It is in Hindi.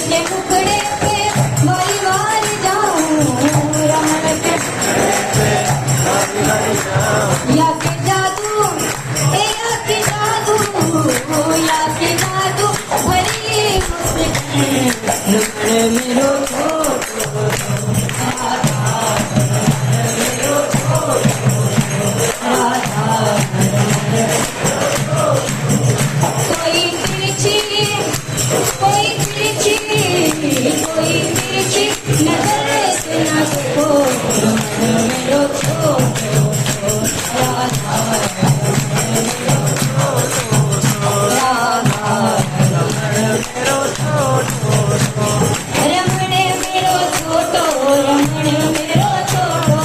के टुकड़े पे बारी बारी जाऊं रमण के या के जादू या के जादू भरी मुस्कान रमण मेरो कोई तिरछी नजर से न देखो मेरो राधा रमण मेरो छोटो रमण मेरो छोटो